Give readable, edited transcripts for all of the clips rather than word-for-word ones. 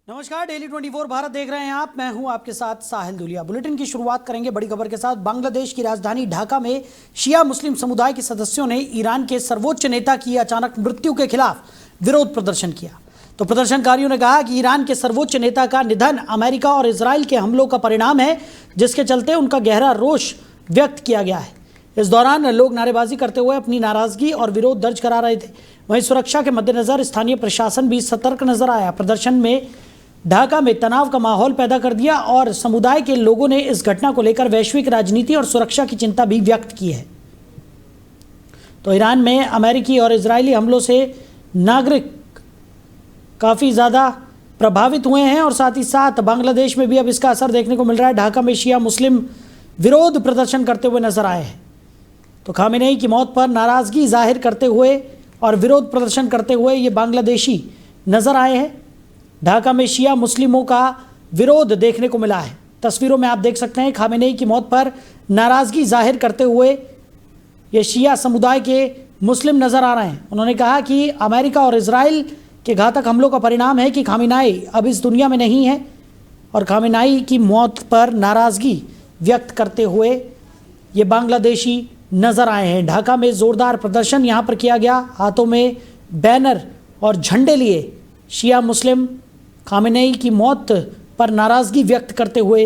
नमस्कार, डेली 24 भारत देख रहे हैं आप। मैं हूं आपके साथ साहिल दुलिया। बुलेटिन की शुरुआत करेंगे बड़ी खबर के साथ। बांग्लादेश की राजधानी ढाका में शिया मुस्लिम समुदाय के सदस्यों ने ईरान के सर्वोच्च नेता की अचानक मृत्यु के खिलाफ विरोध प्रदर्शन किया। तो प्रदर्शनकारियों ने कहा कि ईरान के सर्वोच्च नेता का निधन अमेरिका और इजराइल के हमलों का परिणाम है, जिसके चलते उनका गहरा रोष व्यक्त किया गया है। इस दौरान लोग नारेबाजी करते हुए अपनी नाराजगी और विरोध दर्ज करा रहे थे। वहीं सुरक्षा के मद्देनजर स्थानीय प्रशासन भी सतर्क नजर आया। प्रदर्शन में ढाका में तनाव का माहौल पैदा कर दिया और समुदाय के लोगों ने इस घटना को लेकर वैश्विक राजनीति और सुरक्षा की चिंता भी व्यक्त की है। तो ईरान में अमेरिकी और इजरायली हमलों से नागरिक काफ़ी ज़्यादा प्रभावित हुए हैं और साथ ही साथ बांग्लादेश में भी अब इसका असर देखने को मिल रहा है। ढाका में शिया मुस्लिम विरोध प्रदर्शन करते हुए नजर आए हैं। तो खामेनेई की मौत पर नाराज़गी जाहिर करते हुए और विरोध प्रदर्शन करते हुए ये बांग्लादेशी नजर आए हैं। ढाका में शिया मुस्लिमों का विरोध देखने को मिला है। तस्वीरों में आप देख सकते हैं खामेनेई की मौत पर नाराज़गी जाहिर करते हुए ये शिया समुदाय के मुस्लिम नज़र आ रहे हैं। उन्होंने कहा कि अमेरिका और इजराइल के घातक हमलों का परिणाम है कि खामेनेई अब इस दुनिया में नहीं है, और खामेनेई की मौत पर नाराज़गी व्यक्त करते हुए ये बांग्लादेशी नज़र आए हैं। ढाका में ज़ोरदार प्रदर्शन यहाँ पर किया गया। हाथों में बैनर और झंडे लिए शिया मुस्लिम खामेनेई की मौत पर नाराज़गी व्यक्त करते हुए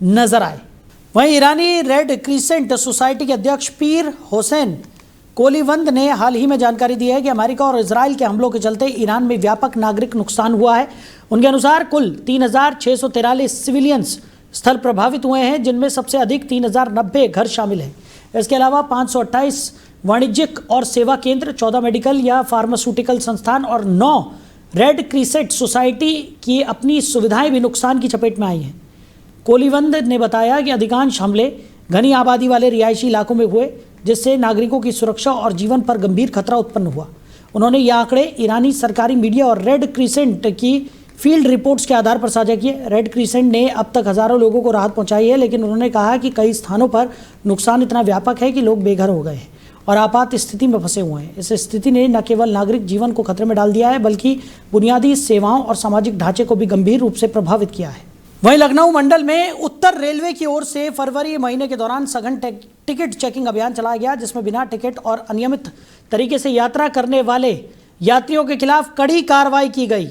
नजर आए। वहीं ईरानी रेड क्रिसेंट सोसाइटी के अध्यक्ष पीर हुसैन कोलीवंद ने हाल ही में जानकारी दी है कि अमेरिका और इजराइल के हमलों के चलते ईरान में व्यापक नागरिक नुकसान हुआ है। उनके अनुसार कुल 3643 सिविलियंस स्थल प्रभावित हुए हैं, जिनमें सबसे अधिक 3090 घर शामिल हैं। इसके अलावा 528 वाणिज्यिक और सेवा केंद्र, 14 मेडिकल या फार्मास्यूटिकल संस्थान और 9 रेड क्रिसेंट सोसाइटी की अपनी सुविधाएं भी नुकसान की चपेट में आई हैं। कोलीवंद ने बताया कि अधिकांश हमले घनी आबादी वाले रिहायशी इलाकों में हुए, जिससे नागरिकों की सुरक्षा और जीवन पर गंभीर खतरा उत्पन्न हुआ। उन्होंने ये आंकड़े ईरानी सरकारी मीडिया और रेड क्रिसेंट की फील्ड रिपोर्ट्स के आधार पर साझा किए। रेड क्रिसेंट ने अब तक हज़ारों लोगों को राहत पहुंचाई है, लेकिन उन्होंने कहा कि कई स्थानों पर नुकसान इतना व्यापक है कि लोग बेघर हो गए हैं और आपात स्थिति में फंसे हुए हैं। इस स्थिति ने न केवल नागरिक जीवन को खतरे में डाल दिया है, बल्कि बुनियादी सेवाओं और सामाजिक ढांचे को भी गंभीर रूप से प्रभावित किया है। वहीं लखनऊ मंडल में उत्तर रेलवे की ओर से फरवरी महीने के दौरान सघन टिकट चेकिंग अभियान चलाया गया, जिसमें बिना टिकट और अनियमित तरीके से यात्रा करने वाले यात्रियों के खिलाफ कड़ी कार्रवाई की गई।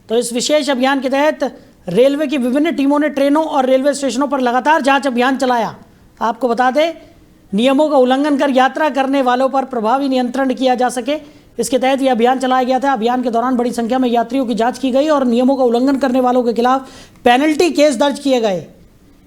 तो इस विशेष अभियान के तहत रेलवे की विभिन्न टीमों ने ट्रेनों और रेलवे स्टेशनों पर लगातार जाँच अभियान चलाया। आपको बता दें, नियमों का उल्लंघन कर यात्रा करने वालों पर प्रभावी नियंत्रण किया जा सके, इसके तहत यह अभियान चलाया गया था। अभियान के दौरान बड़ी संख्या में यात्रियों की जांच की गई और नियमों का उल्लंघन करने वालों के खिलाफ पेनल्टी केस दर्ज किए गए।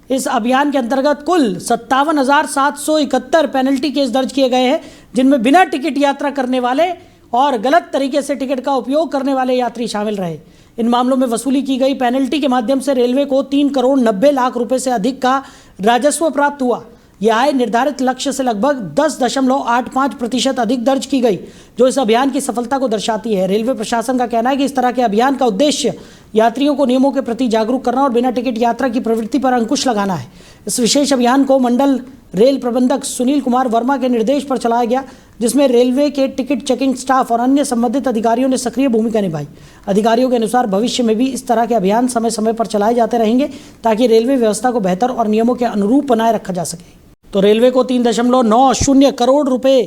इस अभियान के अंतर्गत कुल 57,771 पेनल्टी केस दर्ज किए गए हैं, जिनमें बिना टिकट यात्रा करने वाले और गलत तरीके से टिकट का उपयोग करने वाले यात्री शामिल रहे। इन मामलों में वसूली की गई पेनल्टी के माध्यम से रेलवे को 3 करोड़ 90 लाख रुपए से अधिक का राजस्व प्राप्त हुआ। यह आय निर्धारित लक्ष्य से लगभग 10.85% अधिक दर्ज की गई, जो इस अभियान की सफलता को दर्शाती है। रेलवे प्रशासन का कहना है कि इस तरह के अभियान का उद्देश्य यात्रियों को नियमों के प्रति जागरूक करना और बिना टिकट यात्रा की प्रवृत्ति पर अंकुश लगाना है। इस विशेष अभियान को मंडल रेल प्रबंधक सुनील कुमार वर्मा के निर्देश पर चलाया गया, जिसमें रेलवे के टिकट चेकिंग स्टाफ और अन्य संबंधित अधिकारियों ने सक्रिय भूमिका निभाई। अधिकारियों के अनुसार भविष्य में भी इस तरह के अभियान समय समय पर चलाए जाते रहेंगे, ताकि रेलवे व्यवस्था को बेहतर और नियमों के अनुरूप बनाए रखा जा सके। तो रेलवे को 3.90 करोड़ रुपए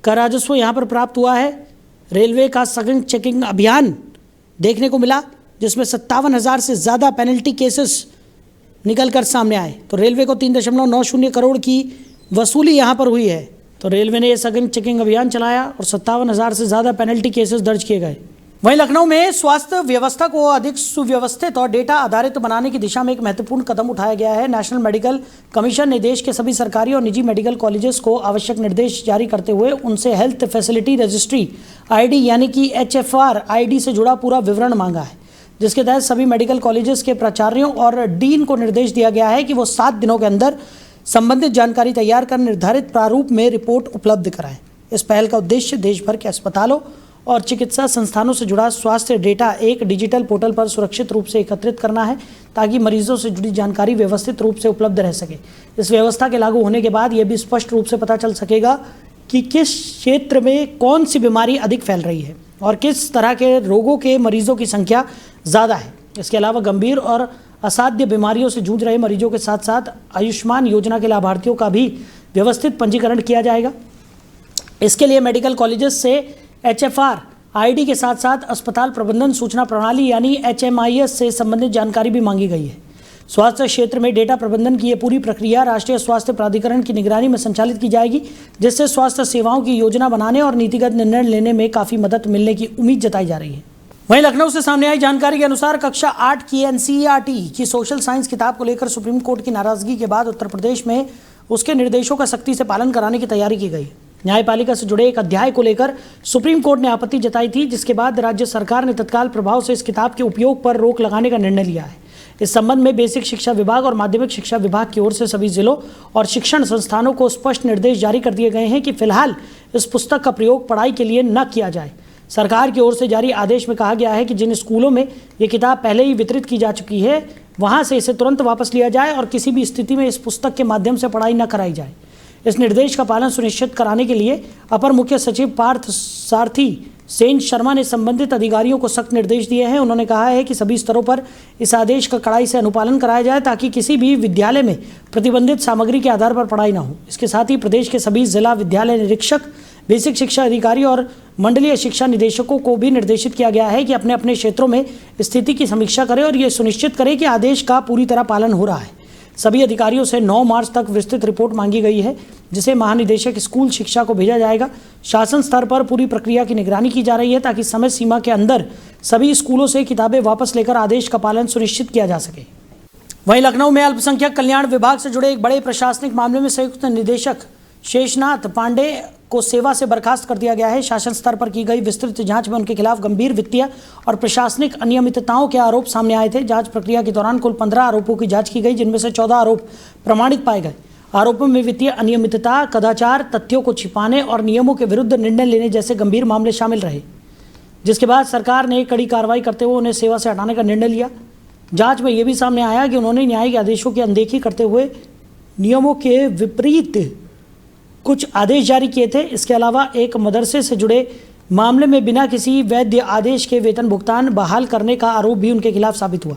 का राजस्व यहाँ पर प्राप्त हुआ है। रेलवे का सघन चेकिंग अभियान देखने को मिला, जिसमें 57,000 से ज़्यादा पेनल्टी केसेस निकल कर सामने आए। तो रेलवे को 3.90 करोड़ की वसूली यहाँ पर हुई है। तो रेलवे ने ये सघन चेकिंग अभियान चलाया और 57,000 से ज़्यादा पेनल्टी केसेस दर्ज किए गए। वहीं लखनऊ में स्वास्थ्य व्यवस्था को अधिक सुव्यवस्थित और डेटा आधारित बनाने की दिशा में एक महत्वपूर्ण कदम उठाया गया है। नेशनल मेडिकल कमीशन ने देश के सभी सरकारी और निजी मेडिकल कॉलेजेस को आवश्यक निर्देश जारी करते हुए उनसे हेल्थ फैसिलिटी रजिस्ट्री आईडी यानी कि HFR आईडी से जुड़ा पूरा विवरण मांगा है, जिसके तहत सभी मेडिकल कॉलेजेस के प्राचार्यों और डीन को निर्देश दिया गया है कि वो 7 दिनों के अंदर संबंधित जानकारी तैयार कर निर्धारित प्रारूप में रिपोर्ट उपलब्ध कराएं। इस पहल का उद्देश्य देश भर के अस्पतालों और चिकित्सा संस्थानों से जुड़ा स्वास्थ्य डेटा एक डिजिटल पोर्टल पर सुरक्षित रूप से एकत्रित करना है, ताकि मरीजों से जुड़ी जानकारी व्यवस्थित रूप से उपलब्ध रह सके। इस व्यवस्था के लागू होने के बाद यह भी स्पष्ट रूप से पता चल सकेगा कि किस क्षेत्र में कौन सी बीमारी अधिक फैल रही है और किस तरह के रोगों के मरीजों की संख्या ज़्यादा है। इसके अलावा गंभीर और असाध्य बीमारियों से जूझ रहे मरीजों के साथ साथ आयुष्मान योजना के लाभार्थियों का भी व्यवस्थित पंजीकरण किया जाएगा। इसके लिए मेडिकल कॉलेजेस से HFR ID के साथ साथ अस्पताल प्रबंधन सूचना प्रणाली यानी HMIS से संबंधित जानकारी भी मांगी गई है। स्वास्थ्य क्षेत्र में डेटा प्रबंधन की ये पूरी प्रक्रिया राष्ट्रीय स्वास्थ्य प्राधिकरण की निगरानी में संचालित की जाएगी, जिससे स्वास्थ्य सेवाओं की योजना बनाने और नीतिगत निर्णय लेने में काफ़ी मदद मिलने की उम्मीद जताई जा रही है। वहीं लखनऊ से सामने आई जानकारी के अनुसार कक्षा 8 की NCERT की सोशल साइंस किताब को लेकर सुप्रीम कोर्ट की नाराजगी के बाद उत्तर प्रदेश में उसके निर्देशों का सख्ती से पालन कराने की तैयारी की गई है। न्यायपालिका से जुड़े एक अध्याय को लेकर सुप्रीम कोर्ट ने आपत्ति जताई थी, जिसके बाद राज्य सरकार ने तत्काल प्रभाव से इस किताब के उपयोग पर रोक लगाने का निर्णय लिया है। इस संबंध में बेसिक शिक्षा विभाग और माध्यमिक शिक्षा विभाग की ओर से सभी जिलों और शिक्षण संस्थानों को स्पष्ट निर्देश जारी कर दिए गए हैं कि फिलहाल इस पुस्तक का प्रयोग पढ़ाई के लिए न किया जाए। सरकार की ओर से जारी आदेश में कहा गया है कि जिन स्कूलों में ये किताब पहले ही वितरित की जा चुकी है, वहां से इसे तुरंत वापस लिया जाए और किसी भी स्थिति में इस पुस्तक के माध्यम से पढ़ाई न कराई जाए। इस निर्देश का पालन सुनिश्चित कराने के लिए अपर मुख्य सचिव पार्थ सारथी सेन शर्मा ने संबंधित अधिकारियों को सख्त निर्देश दिए हैं। उन्होंने कहा है कि सभी स्तरों पर इस आदेश का कड़ाई से अनुपालन कराया जाए ताकि किसी भी विद्यालय में प्रतिबंधित सामग्री के आधार पर पढ़ाई न हो। इसके साथ ही प्रदेश के सभी जिला विद्यालय निरीक्षक, बेसिक शिक्षा अधिकारी और मंडलीय शिक्षा निदेशकों को भी निर्देशित किया गया है कि अपने अपने क्षेत्रों में स्थिति की समीक्षा करें और ये सुनिश्चित करें कि आदेश का पूरी तरह पालन हो रहा है। सभी अधिकारियों से 9 मार्च तक विस्तृत रिपोर्ट मांगी गई है, जिसे महानिदेशक स्कूल शिक्षा को भेजा जाएगा। शासन स्तर पर पूरी प्रक्रिया की निगरानी की जा रही है ताकि समय सीमा के अंदर सभी स्कूलों से किताबें वापस लेकर आदेश का पालन सुनिश्चित किया जा सके। वहीं लखनऊ में अल्पसंख्यक कल्याण विभाग से जुड़े एक बड़े प्रशासनिक मामले में संयुक्त निदेशक शेषनाथ पांडे को सेवा से बर्खास्त कर दिया गया है। शासन स्तर पर की गई विस्तृत जांच में उनके खिलाफ गंभीर वित्तीय और प्रशासनिक अनियमितताओं के आरोप सामने आए थे। जांच प्रक्रिया के दौरान कुल 15 आरोपों की जांच की गई, जिनमें से 14 आरोप प्रमाणित पाए गए। आरोपों में वित्तीय अनियमितता, कदाचार, तथ्यों को छिपाने और नियमों के विरुद्ध निर्णय लेने जैसे गंभीर मामले शामिल रहे, जिसके बाद सरकार ने कड़ी कार्रवाई करते हुए उन्हें सेवा से हटाने का निर्णय लिया। जाँच में यह भी सामने आया कि उन्होंने न्यायिक आदेशों की अनदेखी करते हुए नियमों के विपरीत कुछ आदेश जारी किए थे। इसके अलावा एक मदरसे से जुड़े मामले में बिना किसी वैध आदेश के वेतन भुगतान बहाल करने का आरोप भी उनके खिलाफ साबित हुआ।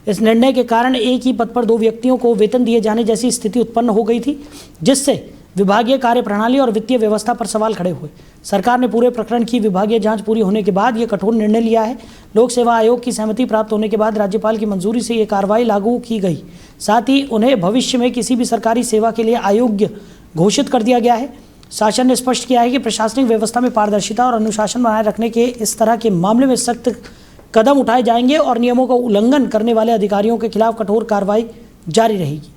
इस निर्णय के कारण एक ही पद पर 2 व्यक्तियों को वेतन दिए जाने जैसी स्थिति उत्पन्न हो गई थी, जिससे विभागीय कार्यप्रणाली और वित्तीय व्यवस्था पर सवाल खड़े हुए। सरकार ने पूरे प्रकरण की विभागीय जांच पूरी होने के बाद यह कठोर निर्णय लिया है। लोक सेवा आयोग की सहमति प्राप्त होने के बाद राज्यपाल की मंजूरी से ये कार्रवाई लागू की गई। साथ ही उन्हें भविष्य में किसी भी सरकारी सेवा के लिए अयोग्य घोषित कर दिया गया है। शासन ने स्पष्ट किया है कि प्रशासनिक व्यवस्था में पारदर्शिता और अनुशासन बनाए रखने के इस तरह के मामले में सख्त कदम उठाए जाएंगे और नियमों का उल्लंघन करने वाले अधिकारियों के खिलाफ कठोर कार्रवाई जारी रहेगी।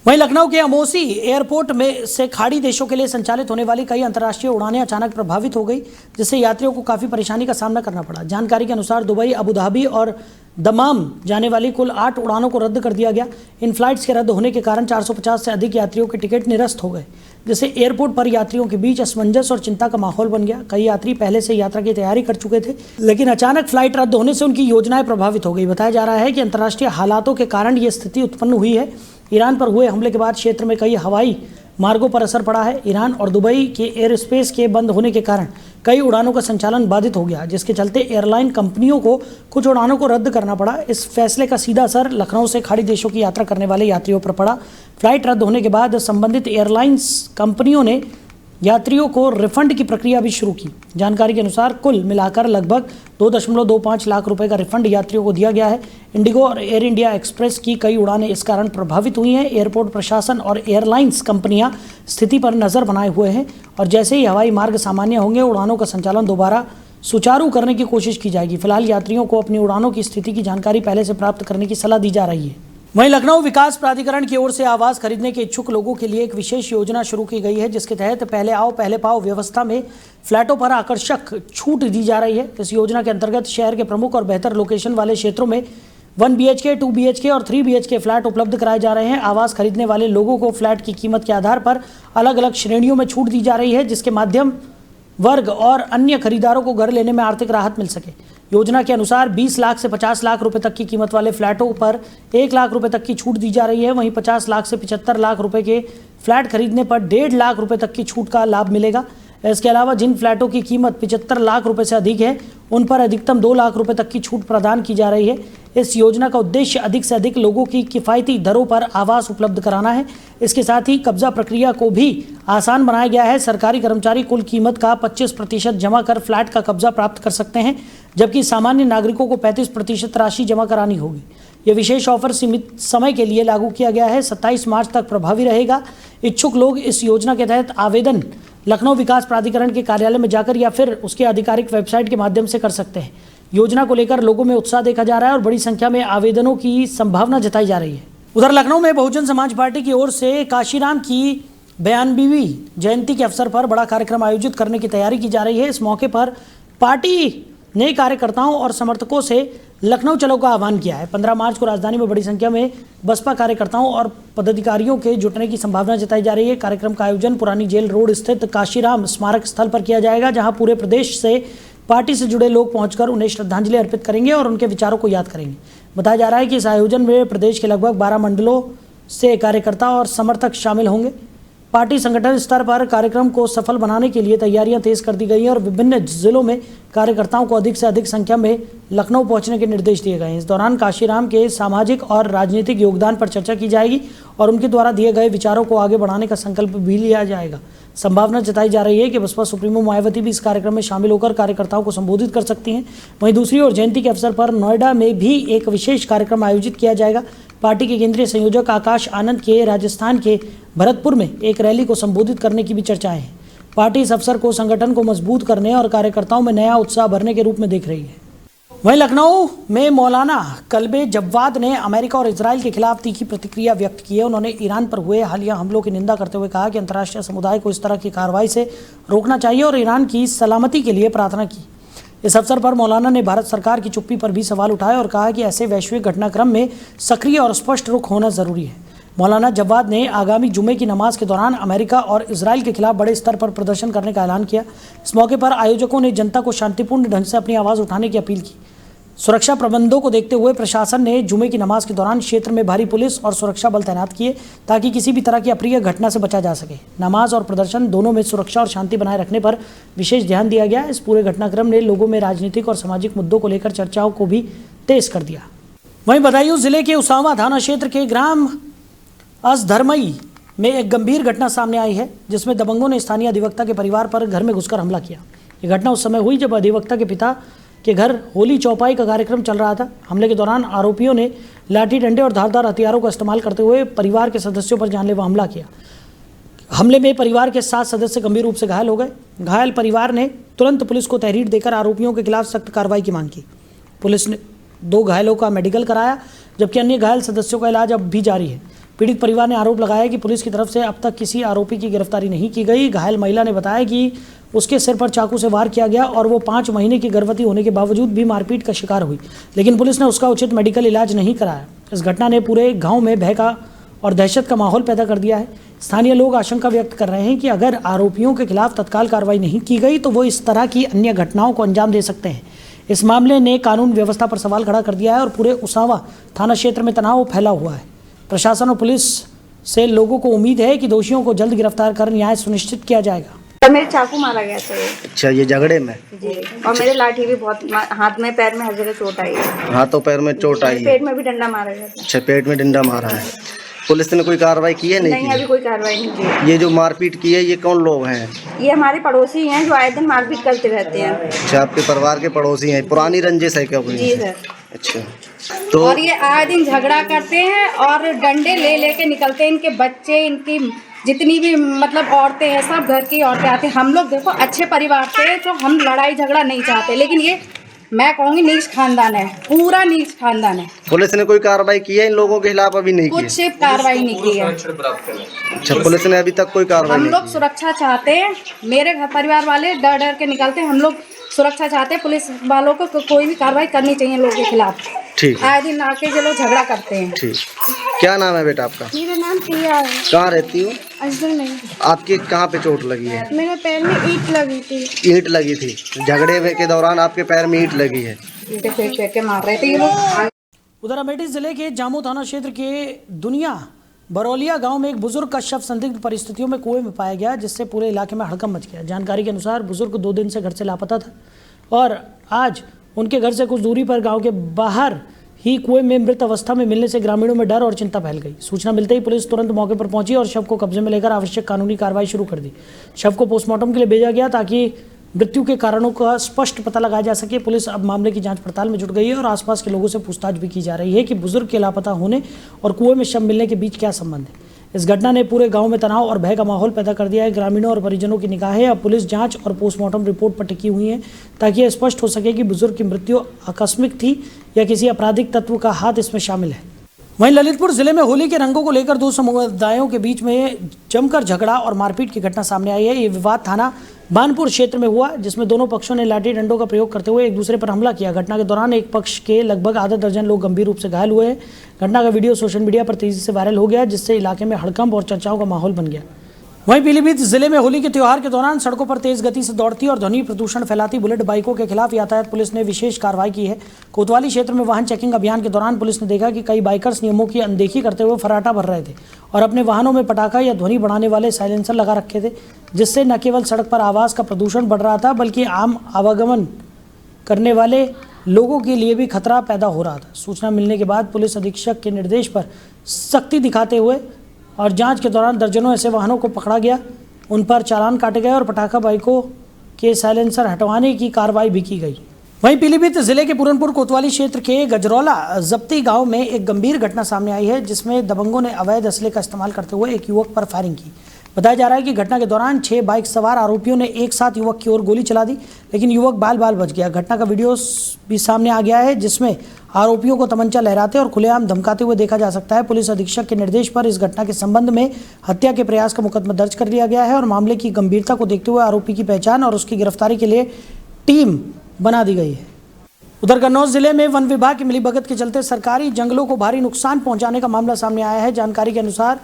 वहीं लखनऊ के अमोसी एयरपोर्ट में से खाड़ी देशों के लिए संचालित होने वाली कई अंतर्राष्ट्रीय उड़ानें अचानक प्रभावित हो गई, जिससे यात्रियों को काफ़ी परेशानी का सामना करना पड़ा। जानकारी के अनुसार दुबई, अबू धाबी और दमाम जाने वाली कुल 8 उड़ानों को रद्द कर दिया गया। इन फ्लाइट्स के रद्द होने के कारण 450 से अधिक यात्रियों के टिकट निरस्त हो गए, जिससे एयरपोर्ट पर यात्रियों के बीच असमंजस और चिंता का माहौल बन गया। कई यात्री पहले से यात्रा की तैयारी कर चुके थे, लेकिन अचानक फ्लाइट रद्द होने से उनकी योजनाएं प्रभावित हो गई। बताया जा रहा है कि अंतर्राष्ट्रीय हालातों के कारण ये स्थिति उत्पन्न हुई है। ईरान पर हुए हमले के बाद क्षेत्र में कई हवाई मार्गों पर असर पड़ा है। ईरान और दुबई के एयर स्पेस के बंद होने के कारण कई उड़ानों का संचालन बाधित हो गया, जिसके चलते एयरलाइन कंपनियों को कुछ उड़ानों को रद्द करना पड़ा। इस फैसले का सीधा असर लखनऊ से खाड़ी देशों की यात्रा करने वाले यात्रियों पर पड़ा। फ्लाइट रद्द होने के बाद संबंधित एयरलाइंस कंपनियों ने यात्रियों को रिफंड की प्रक्रिया भी शुरू की। जानकारी के अनुसार कुल मिलाकर लगभग 2.25 लाख रुपए का रिफंड यात्रियों को दिया गया है। इंडिगो और एयर इंडिया एक्सप्रेस की कई उड़ानें इस कारण प्रभावित हुई हैं। एयरपोर्ट प्रशासन और एयरलाइंस कंपनियां स्थिति पर नज़र बनाए हुए हैं और जैसे ही हवाई मार्ग सामान्य होंगे, उड़ानों का संचालन दोबारा सुचारू करने की कोशिश की जाएगी। फिलहाल यात्रियों को अपनी उड़ानों की स्थिति की जानकारी पहले से प्राप्त करने की सलाह दी जा रही है। वहीं लखनऊ विकास प्राधिकरण की ओर से आवास खरीदने के इच्छुक लोगों के लिए एक विशेष योजना शुरू की गई है, जिसके तहत पहले आओ पहले पाओ व्यवस्था में फ्लैटों पर आकर्षक छूट दी जा रही है। इस योजना के अंतर्गत शहर के प्रमुख और बेहतर लोकेशन वाले क्षेत्रों में 1 BHK, 2 BHK और 3 BHK फ्लैट उपलब्ध कराए जा रहे हैं। आवास खरीदने वाले लोगों को फ्लैट की कीमत के आधार पर अलग अलग श्रेणियों में छूट दी जा रही है, जिसके माध्यम वर्ग और अन्य खरीदारों को घर लेने में आर्थिक राहत मिल सके। योजना के अनुसार 20 लाख से 50 लाख रुपए तक की कीमत वाले फ्लैटों पर 1 लाख रुपए तक की छूट दी जा रही है। वहीं 50 लाख से 75 लाख रुपए के फ्लैट खरीदने पर 1.5 लाख रुपए तक की छूट का लाभ मिलेगा। इसके अलावा जिन फ्लैटों की कीमत 75 लाख रुपए से अधिक है, उन पर अधिकतम 2 लाख रुपए तक की छूट प्रदान की जा रही है। इस योजना का उद्देश्य अधिक से अधिक लोगों की किफ़ायती दरों पर आवास उपलब्ध कराना है। इसके साथ ही कब्जा प्रक्रिया को भी आसान बनाया गया है। सरकारी कर्मचारी कुल कीमत का 25% जमा कर फ्लैट का कब्जा प्राप्त कर सकते हैं, जबकि सामान्य नागरिकों को 35% राशि जमा करानी होगी। यह विशेष ऑफर सीमित समय के लिए लागू किया गया है, 27 मार्च तक प्रभावी रहेगा। इच्छुक लोग इस योजना के तहत आवेदन लखनऊ विकास प्राधिकरण के कार्यालय में जाकर या फिर उसके आधिकारिक वेबसाइट के माध्यम से कर सकते हैं। योजना को लेकर लोगों में उत्साह देखा जा रहा है और बड़ी संख्या में आवेदनों की संभावना जताई जा रही है। उधर लखनऊ में बहुजन समाज पार्टी की ओर से काशीराम की 92वीं जयंती के अवसर पर बड़ा कार्यक्रम आयोजित करने की तैयारी की जा रही है। इस मौके पर पार्टी ने कार्यकर्ताओं और समर्थकों से लखनऊ चलो का आह्वान किया है। 15 मार्च को राजधानी में बड़ी संख्या में बसपा कार्यकर्ताओं और पदाधिकारियों के जुटने की संभावना जताई जा रही है। कार्यक्रम का आयोजन पुरानी जेल रोड स्थित काशीराम स्मारक स्थल पर किया जाएगा, जहां पूरे प्रदेश से पार्टी से जुड़े लोग पहुंचकर उन्हें श्रद्धांजलि अर्पित करेंगे और उनके विचारों को याद करेंगे। बताया जा रहा है कि इस आयोजन में प्रदेश के लगभग 12 मंडलों से कार्यकर्ता और समर्थक शामिल होंगे। पार्टी संगठन स्तर पर कार्यक्रम को सफल बनाने के लिए तैयारियां तेज कर दी गई हैं और विभिन्न जिलों में कार्यकर्ताओं को अधिक से अधिक संख्या में लखनऊ पहुंचने के निर्देश दिए गए हैं। इस दौरान काशीराम के सामाजिक और राजनीतिक योगदान पर चर्चा की जाएगी और उनके द्वारा दिए गए विचारों को आगे बढ़ाने का संकल्प भी लिया जाएगा। संभावना जताई जा रही है कि बसपा सुप्रीमो मायावती भी इस कार्यक्रम में शामिल होकर कार्यकर्ताओं को संबोधित कर सकती हैं। वहीं दूसरी ओर जयंती के अवसर पर नोएडा में भी एक विशेष कार्यक्रम आयोजित किया जाएगा। पार्टी के केंद्रीय संयोजक आकाश आनंद के राजस्थान के भरतपुर में एक रैली को संबोधित करने की भी चर्चाएं हैं। पार्टी इस अवसर को संगठन को मजबूत करने और कार्यकर्ताओं में नया उत्साह भरने के रूप में देख रही है। वहीं लखनऊ में मौलाना कल्बे जव्वाद ने अमेरिका और इजराइल के खिलाफ तीखी प्रतिक्रिया व्यक्त की है। उन्होंने ईरान पर हुए हालिया हमलों की निंदा करते हुए कहा कि अंतर्राष्ट्रीय समुदाय को इस तरह की कार्रवाई से रोकना चाहिए और ईरान की सलामती के लिए प्रार्थना की। इस अवसर पर मौलाना ने भारत सरकार की चुप्पी पर भी सवाल उठाए और कहा कि ऐसे वैश्विक घटनाक्रम में सक्रिय और स्पष्ट रुख होना जरूरी है। मौलाना जव्वाद ने आगामी जुमे की नमाज के दौरान अमेरिका और इजराइल के खिलाफ बड़े स्तर पर प्रदर्शन करने का ऐलान किया। इस मौके पर आयोजकों ने जनता को शांतिपूर्ण ढंग से अपनी आवाज़ उठाने की अपील की। सुरक्षा प्रबंधों को देखते हुए प्रशासन ने जुमे की नमाज के दौरान क्षेत्र में भारी पुलिस और सुरक्षा बल तैनात किए ताकि किसी भी तरह की अप्रिय घटना से बचा जा सके। नमाज और प्रदर्शन दोनों में सुरक्षा और शांति बनाए रखने पर विशेष ध्यान दिया गया। इस पूरे घटनाक्रम ने लोगों में राजनीतिक और सामाजिक मुद्दों को लेकर चर्चाओं को भी तेज कर दिया। वहीं बदायूं जिले के उसावा थाना क्षेत्र के ग्राम असधरमई में एक गंभीर घटना सामने आई है, जिसमें दबंगों ने स्थानीय अधिवक्ता के परिवार पर घर में घुसकर हमला किया। ये घटना उस समय हुई जब अधिवक्ता के पिता के घर होली चौपाई का कार्यक्रम चल रहा था। हमले के दौरान आरोपियों ने लाठी डंडे और धारदार हथियारों का इस्तेमाल करते हुए परिवार के सदस्यों पर जानलेवा हमला किया। हमले में परिवार के 7 सदस्य गंभीर रूप से घायल हो गए। घायल परिवार ने तुरंत पुलिस को तहरीर देकर आरोपियों के खिलाफ सख्त कार्रवाई की मांग की। पुलिस ने 2 घायलों का मेडिकल कराया, जबकि अन्य घायल सदस्यों का इलाज अब भी जारी है। पीड़ित परिवार ने आरोप लगाया कि पुलिस की तरफ से अब तक किसी आरोपी की गिरफ्तारी नहीं की गई। घायल महिला ने बताया कि उसके सिर पर चाकू से वार किया गया और वो 5 महीने की गर्भवती होने के बावजूद भी मारपीट का शिकार हुई, लेकिन पुलिस ने उसका उचित मेडिकल इलाज नहीं कराया। इस घटना ने पूरे गांव में भय का और दहशत का माहौल पैदा कर दिया है। स्थानीय लोग आशंका व्यक्त कर रहे हैं कि अगर आरोपियों के खिलाफ तत्काल कार्रवाई नहीं की गई तो वो इस तरह की अन्य घटनाओं को अंजाम दे सकते हैं। इस मामले ने कानून व्यवस्था पर सवाल खड़ा कर दिया है और पूरे उसावा थाना क्षेत्र में तनाव फैला हुआ है। प्रशासन और पुलिस से लोगों को उम्मीद है कि दोषियों को जल्द गिरफ्तार कर न्याय सुनिश्चित किया जाएगा। मेरे चाकू मारा गया था ये। अच्छा, ये झगड़े में जी, और मेरे लाठी भी बहुत हाथ में पैर में हर जगह चोट आई है। हाथों पैर में चोट आई है। पेट में भी डंडा मारा गया था। अच्छा, पेट में डंडा मारा है। पुलिस ने कोई कार्रवाई की है? नहीं, अभी कोई कार्रवाई नहीं की। ये जो मारपीट की है ये कौन लोग हैं? ये हमारे पड़ोसी हैं जो आए दिन मारपीट करते रहते हैं। अच्छा, आपके परिवार के पड़ोसी हैं। पुरानी रंजिश है क्या कोई? जी सर। अच्छा, तो और ये आए दिन झगड़ा करते हैं और डंडे ले लेके निकलते हैं। इनके बच्चे, इनकी जितनी भी मतलब औरतें हैं, सब घर की औरतें आती हैं। हम लोग देखो अच्छे परिवार से, तो हम लड़ाई झगड़ा नहीं चाहते, लेकिन ये मैं कहूँगी नीच खानदान है, पूरा नीच खानदान है। पुलिस ने कोई कार्रवाई की है इन लोगों के खिलाफ? अभी नहीं की कुछ कार्रवाई नहीं की है। अच्छा, पुलिस ने अभी तक कोई कार्रवाई हम नहीं लोग सुरक्षा चाहते हैं। मेरे घर परिवार वाले डर डर के निकलते हैं। हम लोग सुरक्षा चाहते हैं। पुलिस वालों को कोई भी कार्रवाई करनी चाहिए लोगों के खिलाफ। ठीक है। आए दिन आके जो लोग झगड़ा करते हैं। ठीक। क्या नाम है बेटा आपका? मेरा नाम प्रिया है। कहाँ रहती हो? अजगर नहीं। आपके कहाँ पे चोट लगी है? मेरे पैर में ईंट लगी थी। ईंट लगी थी। झगड़े के दौरान आपके पैर में ईंट लगी है। फेंक के मार रहे थे ये लोग। उधर अमेठी जिले के जामू थाना क्षेत्र के दुनिया बरौलिया गांव में एक बुजुर्ग का शव संदिग्ध परिस्थितियों में कुएं में पाया गया, जिससे पूरे इलाके में हड़कंप मच गया। जानकारी के अनुसार बुजुर्ग 2 दिन से घर से लापता था और आज उनके घर से कुछ दूरी पर गांव के बाहर ही कुएं में मृत अवस्था में मिलने से ग्रामीणों में डर और चिंता फैल गई। सूचना मिलते ही पुलिस तुरंत मौके पर पहुंची और शव को कब्जे में लेकर आवश्यक कानूनी कार्रवाई शुरू कर दी। शव को पोस्टमार्टम के लिए भेजा गया ताकि मृत्यु के कारणों का स्पष्ट पता लगाया जा सके। पुलिस अब मामले की जांच पड़ताल में जुट गई है और आसपास के लोगों से पूछताछ भी की जा रही है कि बुजुर्ग के लापता होने और कुएं में शव मिलने के बीच क्या संबंध है। इस घटना ने पूरे गांव में तनाव और भय का माहौल पैदा कर दिया है। ग्रामीणों और परिजनों की निगाहें अब पुलिस जांच और पोस्टमार्टम रिपोर्ट पर टिकी हुई हैं ताकि यह स्पष्ट हो सके कि बुजुर्ग की मृत्यु आकस्मिक थी या किसी आपराधिक तत्व का हाथ इसमें शामिल है। वहीं ललितपुर जिले में होली के रंगों को लेकर दो समुदायों के बीच में जमकर झगड़ा और मारपीट की घटना सामने आई है। ये विवाद थाना बानपुर क्षेत्र में हुआ, जिसमें दोनों पक्षों ने लाठी डंडों का प्रयोग करते हुए एक दूसरे पर हमला किया। घटना के दौरान एक पक्ष के लगभग आधा दर्जन लोग गंभीर रूप से घायल हुए हैं। घटना का वीडियो सोशल मीडिया पर तेजी से वायरल हो गया, जिससे इलाके में हड़कंप और चर्चाओं का माहौल बन गया। वहीं पीलीभीत जिले में होली के त्योहार के दौरान सड़कों पर तेज गति से दौड़ती और ध्वनि प्रदूषण फैलाती बुलेट बाइकों के खिलाफ यातायात पुलिस ने विशेष कार्रवाई की है। कोतवाली क्षेत्र में वाहन चेकिंग अभियान के दौरान पुलिस ने देखा कि कई बाइकर्स नियमों की अनदेखी करते हुए फराटा भर रहे थे और अपने वाहनों में पटाखा या ध्वनि बढ़ाने वाले साइलेंसर लगा रखे थे, जिससे न केवल सड़क पर आवाज़ का प्रदूषण बढ़ रहा था बल्कि आम आवागमन करने वाले लोगों के लिए भी खतरा पैदा हो रहा था। सूचना मिलने के बाद पुलिस अधीक्षक के निर्देश पर सख्ती दिखाते हुए और जांच के दौरान दर्जनों ऐसे वाहनों को पकड़ा गया, उन पर चालान काटे गए और पटाखा बाइकों के साइलेंसर हटवाने की कार्रवाई भी की गई। वहीं पीलीभीत जिले के पूरनपुर कोतवाली क्षेत्र के गजरौला जब्ती गांव में एक गंभीर घटना सामने आई है, जिसमें दबंगों ने अवैध असले का इस्तेमाल करते हुए एक युवक पर फायरिंग की। बताया जा रहा है कि घटना के दौरान 6 बाइक सवार आरोपियों ने एक साथ युवक की ओर गोली चला दी, लेकिन युवक बाल बाल बच गया। घटना का वीडियो भी सामने आ गया है, जिसमें आरोपियों को तमंचा लहराते और खुलेआम धमकाते हुए देखा जा सकता है। पुलिस अधीक्षक के निर्देश पर इस घटना के संबंध में हत्या के प्रयास का मुकदमा दर्ज कर लिया गया है और मामले की गंभीरता को देखते हुए आरोपी की पहचान और उसकी गिरफ्तारी के लिए टीम बना दी गई है। उधर कन्नौज जिले में वन विभाग की मिलीभगत के चलते सरकारी जंगलों को भारी नुकसान पहुंचाने का मामला सामने आया है। जानकारी के अनुसार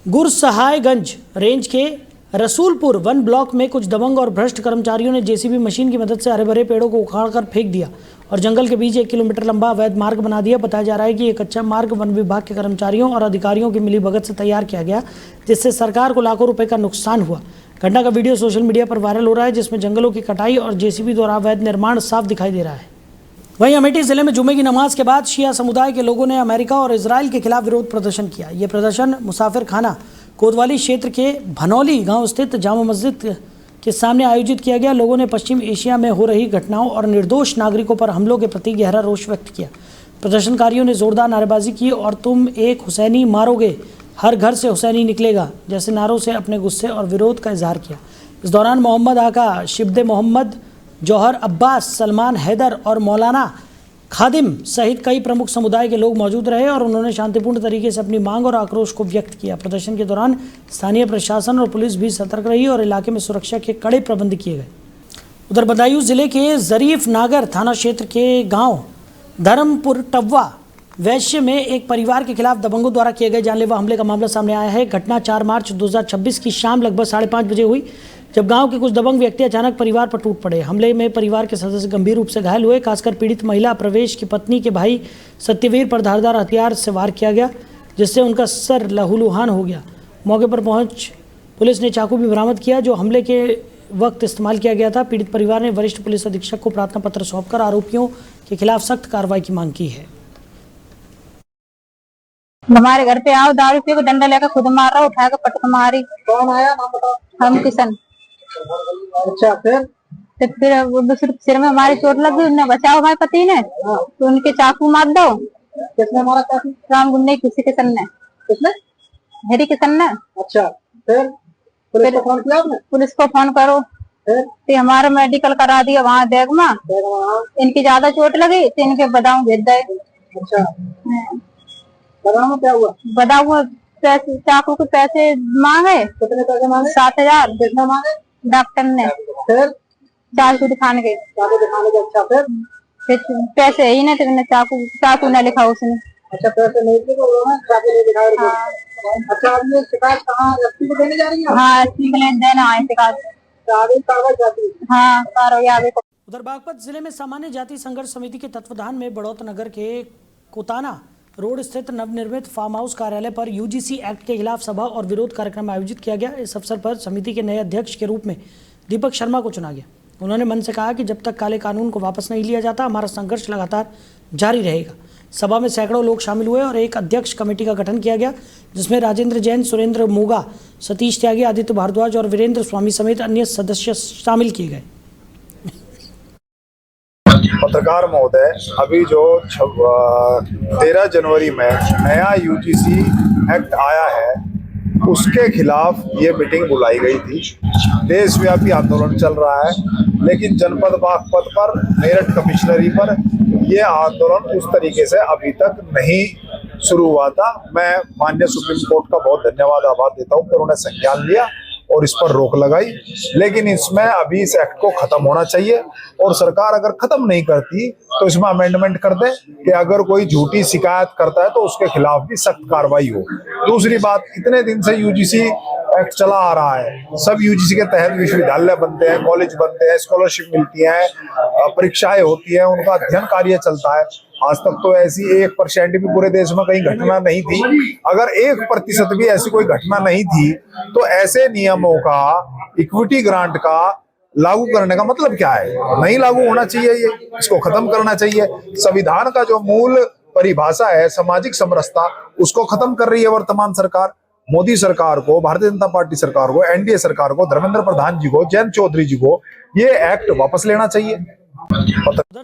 गुरसहायगंज रेंज के रसूलपुर वन ब्लॉक में कुछ दबंग और भ्रष्ट कर्मचारियों ने जेसीबी मशीन की मदद से हरे भरे पेड़ों को उखाड़कर फेंक दिया और जंगल के बीच 1 किलोमीटर लंबा अवैध मार्ग बना दिया। बताया जा रहा है कि ये कच्चा मार्ग वन विभाग के कर्मचारियों और अधिकारियों की मिलीभगत से तैयार किया गया, जिससे सरकार को लाखों रुपए का नुकसान हुआ। घटना का वीडियो सोशल मीडिया पर वायरल हो रहा है, जिसमें जंगलों की कटाई और जेसीबी द्वारा अवैध निर्माण साफ दिखाई दे रहा है। वहीं अमेठी जिले में जुमे की नमाज के बाद शिया समुदाय के लोगों ने अमेरिका और इजराइल के खिलाफ विरोध प्रदर्शन किया। ये प्रदर्शन मुसाफिर खाना कोतवाली क्षेत्र के भनौली गांव स्थित जामा मस्जिद के सामने आयोजित किया गया। लोगों ने पश्चिम एशिया में हो रही घटनाओं और निर्दोष नागरिकों पर हमलों के प्रति गहरा रोष व्यक्त किया। प्रदर्शनकारियों ने जोरदार नारेबाजी की और तुम एक हुसैनी मारोगे, हर घर से हुसैनी निकलेगा जैसे नारों से अपने गुस्से और विरोध का इजहार किया। इस दौरान मोहम्मद आका, शिब्दे मोहम्मद, जौहर अब्बास, सलमान हैदर और मौलाना खादिम सहित कई प्रमुख समुदाय के लोग मौजूद रहे और उन्होंने शांतिपूर्ण तरीके से अपनी मांग और आक्रोश को व्यक्त किया। प्रदर्शन के दौरान स्थानीय प्रशासन और पुलिस भी सतर्क रही और इलाके में सुरक्षा के कड़े प्रबंध किए गए। उधर बदायूं जिले के जरीफ नागर थाना क्षेत्र के गांव धर्मपुर टव्वा वैश्य में एक परिवार के खिलाफ दबंगों द्वारा किए गए जानलेवा हमले का मामला सामने आया है। घटना 4 मार्च 2026 की शाम लगभग 5:30 बजे हुई, जब गांव के कुछ दबंग व्यक्ति अचानक परिवार पर टूट पड़े। हमले में परिवार के सदस्य गंभीर रूप से घायल हुए। खासकर पीड़ित महिला प्रवेश की पत्नी के भाई सत्यवीर पर धारदार हथियार से वार किया गया, जिससे उनका सर लहूलुहान हो गया। मौके पर पहुंच पुलिस ने चाकू भी बरामद किया, जो हमले के वक्त इस्तेमाल किया गया था। पीड़ित परिवार ने वरिष्ठ पुलिस अधीक्षक को प्रार्थना पत्र सौंपकर आरोपियों के खिलाफ सख्त कार्रवाई की मांग की है। हमारे घर पे आओ, दारू पी को डंडा लेकर खुद मार रहा, उठा कर पटक मारी। कौन आया नाम बताओ। हम किशन। अच्छा, फिर वो दूसरे सिर में हमारी चोट लग गई, उन्हें बचाओ हमारे पति ने, तो उनके चाकू मार दो। किसने मारा चाकू? राम गुन्ने किसी किशन ने। किसने? हरी किशन ने। अच्छा, फिर पुलिस को फोन किया आपने? पुलिस को फोन करो, फिर हमारा मेडिकल करा दिया वहाँ देगमा। इनकी ज्यादा चोट लगी तो इनके बदाऊं भेज दे। अच्छा, बदाऊं क्या हुआ? बदाऊं पैसे, चाकू के पैसे मांगे। कितने पैसे मांगे? 7,000। कितना मांगे? डॉक्टर ने। फिर चाकू दिखाने के। चाकू दिखाने के। अच्छा, फिर पैसे ही नहीं थे, चाकू न लिखा उसने। अच्छा, पैसे नहीं थे तो उन्होंने चाकू नहीं दिखाया। अच्छा, अब ये शिकायत कहाँ एसपी को देने जा रही है? हाँ, एसपी को देना है शिकायत। कागज जाती। हाँ, कार्रवाई आगे को। उधर बागपत जिले में सामान्य जाति संघर्ष समिति के तत्वाधान में बड़ौत नगर के कोताना रोड स्थित नवनिर्मित फार्म हाउस कार्यालय पर यूजीसी एक्ट के खिलाफ सभा और विरोध कार्यक्रम आयोजित किया गया। इस अवसर पर समिति के नए अध्यक्ष के रूप में दीपक शर्मा को चुना गया। उन्होंने मन से कहा कि जब तक काले कानून को वापस नहीं लिया जाता, हमारा संघर्ष लगातार जारी रहेगा। सभा में सैकड़ों लोग शामिल हुए और एक अध्यक्ष कमेटी का गठन किया गया, जिसमें राजेंद्र जैन, सुरेंद्र मोगा, सतीश त्यागी, आदित्य भारद्वाज और वीरेंद्र स्वामी समेत अन्य सदस्य शामिल किए गए। पत्रकार महोदय, अभी जो 13 जनवरी में नया यूजीसी एक्ट आया है उसके खिलाफ ये मीटिंग बुलाई गई थी। देशव्यापी आंदोलन चल रहा है, लेकिन जनपद बागपत पर, मेरठ कमिश्नरी पर ये आंदोलन उस तरीके से अभी तक नहीं शुरू हुआ था। मैं माननीय सुप्रीम कोर्ट का बहुत धन्यवाद आभार देता हूँ कि उन्होंने संज्ञान लिया और इस पर रोक लगाई, लेकिन इसमें अभी इस एक्ट को खत्म होना चाहिए और सरकार अगर खत्म नहीं करती तो इसमें अमेंडमेंट कर दे कि अगर कोई झूठी शिकायत करता है तो उसके खिलाफ भी सख्त कार्रवाई हो। दूसरी बात, इतने दिन से यूजीसी एक्ट चला आ रहा है, सब यूजीसी के तहत विश्वविद्यालय बनते हैं, कॉलेज बनते हैं, स्कॉलरशिप मिलती है, परीक्षाएं होती हैं, उनका अध्ययन कार्य चलता है। आज तक तो ऐसी 1% भी पूरे देश में कहीं घटना नहीं थी। अगर 1% भी ऐसी कोई घटना नहीं थी तो ऐसे नियमों का, इक्विटी ग्रांट का लागू करने का मतलब क्या है? नहीं लागू होना चाहिए, ये इसको खत्म करना चाहिए। संविधान का जो मूल परिभाषा है सामाजिक समरसता, उसको खत्म कर रही है वर्तमान सरकार। मोदी सरकार को, भारतीय जनता पार्टी सरकार को, एनडीए सरकार को, धर्मेंद्र प्रधान जी को, जयंत चौधरी जी को ये एक्ट वापस लेना चाहिए। उधर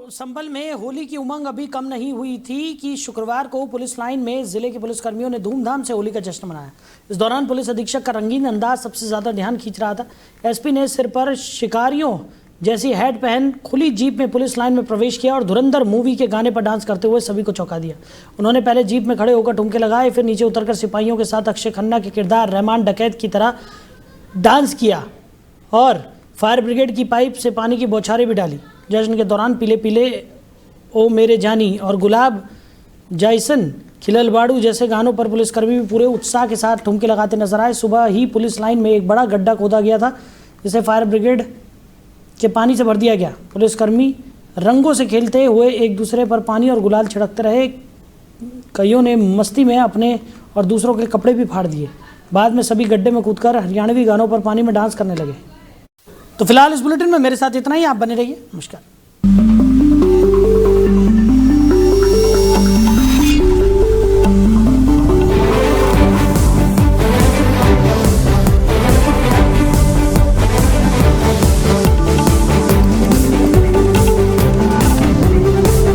संभल में होली की उमंग अभी कम नहीं हुई थी कि शुक्रवार को पुलिस लाइन में जिले के पुलिसकर्मियों ने धूमधाम से होली का जश्न मनाया। इस दौरान पुलिस अधीक्षक का रंगीन अंदाज सबसे ज्यादा ध्यान खींच रहा था। एसपी ने सिर पर शिकारियों जैसी हैट पहन खुली जीप में पुलिस लाइन में प्रवेश किया और धुरंधर मूवी के गाने पर डांस करते हुए सभी को चौंका दिया। उन्होंने पहले जीप में खड़े होकर ठुमके लगाए, फिर नीचे उतरकर सिपाहियों के साथ अक्षय खन्ना के किरदार रहमान डकैत की तरह डांस किया और फायर ब्रिगेड की पाइप से पानी की बौछारें भी डाली। जश्न के दौरान पीले पीले ओ मेरे जानी और गुलाब जैसन खिलल बाड़ू जैसे गानों पर पुलिसकर्मी भी पूरे उत्साह के साथ ठुमके लगाते नजर आए। सुबह ही पुलिस लाइन में एक बड़ा गड्ढा खोदा गया था, जिसे फायर ब्रिगेड के पानी से भर दिया गया। पुलिसकर्मी रंगों से खेलते हुए एक दूसरे पर पानी और गुलाल छिड़कते रहे। कईयों ने मस्ती में अपने और दूसरों के कपड़े भी फाड़ दिए। बाद में सभी गड्ढे में कूदकर हरियाणवी गानों पर पानी में डांस करने लगे। तो फिलहाल इस बुलेटिन में मेरे साथ इतना ही। आप बने रहिए। नमस्कार।